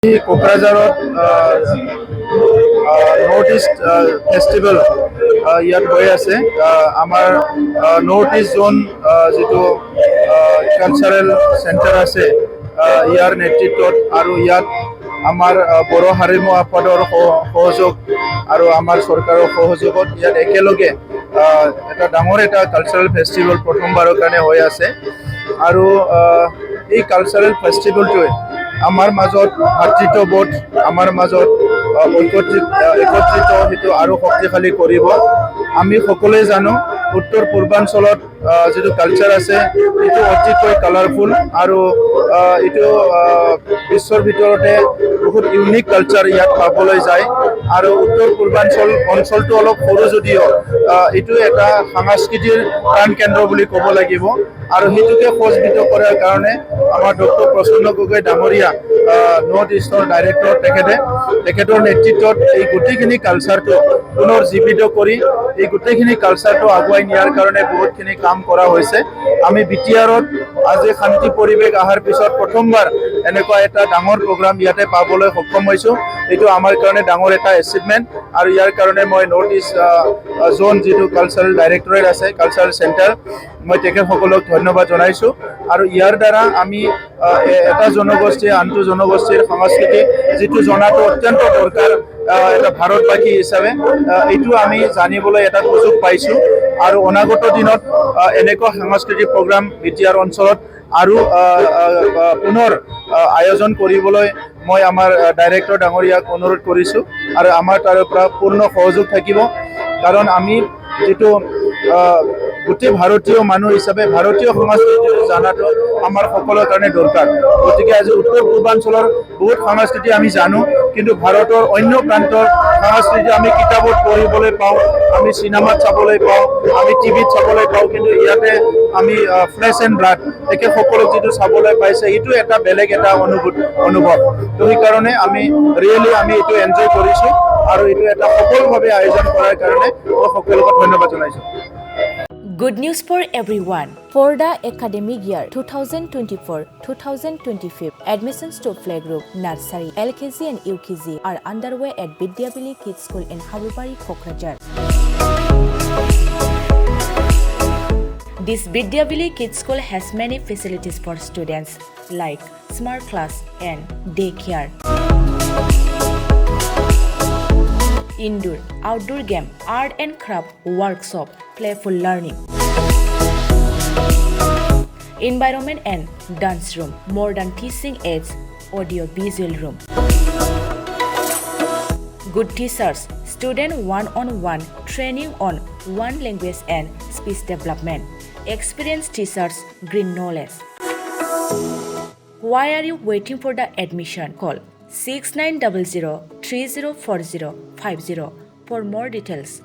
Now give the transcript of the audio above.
কোকৰাঝাৰত north east festival ইয়াত হৈ আছে। আমাৰ নৰ্থ ইষ্ট জোন যিটো কালচাৰেল চেণ্টাৰ আছে ইয়াৰ নেতৃত্বত আৰু ইয়াত আমাৰ বড়ো হাৰিমু আফাদৰ সহযোগ আৰু আমাৰ চৰকাৰৰ সহযোগত ইয়াত একেলগে এটা ডাঙৰ এটা কালচাৰেল ফেষ্টিভেল প্ৰথমবাৰৰ কাৰণে হৈ আছে। আৰু এই কালচাৰেল ফেষ্টিভেলটোৱে আমাৰ মাজত ভাতৃত্ববোধ, আমাৰ মাজত একত্ৰিত সেইটো আৰু শক্তিশালী কৰিব। আমি সকলোৱে জানো উত্তৰ পূৰ্বাঞ্চলত যিটো কালচাৰ আছে এইটো অতিকৈ কালাৰফুল আৰু এইটো বিশ্বৰ ভিতৰতে বহুত ইউনিক কালচাৰ ইয়াত পাবলৈ যায়। আৰু উত্তৰ অঞ্চলটো অলপ সৰু যদিও এইটো এটা সাংস্কৃতিৰ প্ৰাণকেন্দ্ৰ বুলি ক'ব লাগিব। আৰু সেইটোকে সজ্জিত কৰাৰ কাৰণে আমাৰ ডক্টৰ প্ৰসন্ন গগৈ ডাঙৰীয়া নৰ্থ ইষ্টৰ ডাইৰেক্টৰ তেখেতৰ নেতৃত্বত এই গোটেইখিনি কালচাৰটো পুনৰ জীৱিত কৰি এই গোটেইখিনি কালচাৰটো আগুৱাই নিয়াৰ কাৰণে বহুতখিনি কাম কৰা হৈছে। আমি বিটিআৰত আজি শান্তি পৰিৱেশ অহাৰ পিছত প্ৰথমবাৰ এনেকুৱা এটা ডাঙৰ প্ৰগ্ৰাম ইয়াতে পাবলৈ সক্ষম হৈছোঁ। এইটো আমাৰ কাৰণে ডাঙৰ এটা এচিভমেণ্ট আৰু ইয়াৰ কাৰণে মই নৰ্থ ইষ্ট জোন যিটো কালচাৰেল ডাইৰেক্টৰেট আছে, কালচাৰেল চেণ্টাৰ, মই তেখেতসকলক ধন্যবাদ জনাইছোঁ। আৰু ইয়াৰ দ্বাৰা আমি এটা জনগোষ্ঠীয়ে আনটো জনগোষ্ঠীৰ সংস্কৃতি যিটো জনাটো অত্যন্ত দৰকাৰ এটা ভাৰতবাসী হিচাপে, এইটো আমি জানিবলৈ এটা সুযোগ পাইছোঁ। আৰু অনাগত দিনত এনেকুৱা সাংস্কৃতিক প্ৰগ্ৰাম বিটিআৰ অঞ্চলত আৰু পুনৰ আয়োজন কৰিবলৈ মই আমাৰ ডাইৰেক্টৰ ডাঙৰীয়াক অনুৰোধ কৰিছোঁ। আৰু আমাৰ তাৰে পৰা পূৰ্ণ সহযোগ থাকিব, কাৰণ আমি যিটো গোটেই ভাৰতীয় মানুহ হিচাপে ভাৰতীয় সংস্কৃতি জনাটো আমাৰ সকলোৰে কাৰণে দৰকাৰ। গতিকে আজি উত্তৰ পূৰ্বাঞ্চলৰ বহুত সংস্কৃতি আমি জানো, কিন্তু ভাৰতৰ অন্য প্ৰান্তৰ সংস্কৃতি আমি কিতাপত পঢ়িবলৈ পাওঁ, আমি চিনেমাত চাবলৈ পাওঁ, আমি টিভিত চাবলৈ পাওঁ, কিন্তু ইয়াতে আমি ফ্লেছ এণ্ড ব্লাড তেখেতসকলক যিটো চাবলৈ পাইছে এইটো এটা বেলেগ এটা অনুভৱ। তো সেইকাৰণে আমি এইটো এনজয় কৰিছোঁ আৰু এইটো এটা সফলভাৱে আয়োজন কৰাৰ কাৰণে মই সকলোকে ধন্যবাদ জনাইছোঁ। Good news for everyone. For the academic year 2024-2025, admissions to playgroup, nursery, LKG and UKG are underway at Vidyavili Kids School in Habubari, Kokrajhar. This Vidyavili Kids School has many facilities for students like smart class and daycare, indoor, outdoor game, art and craft workshop, playful learning, environment and dance room, modern teaching aids, audio visual room, good teachers, student one-on-one training on one language and speech development, experienced teachers, green knowledge. Why are you waiting for the admission? Call 6900 304050 for more details.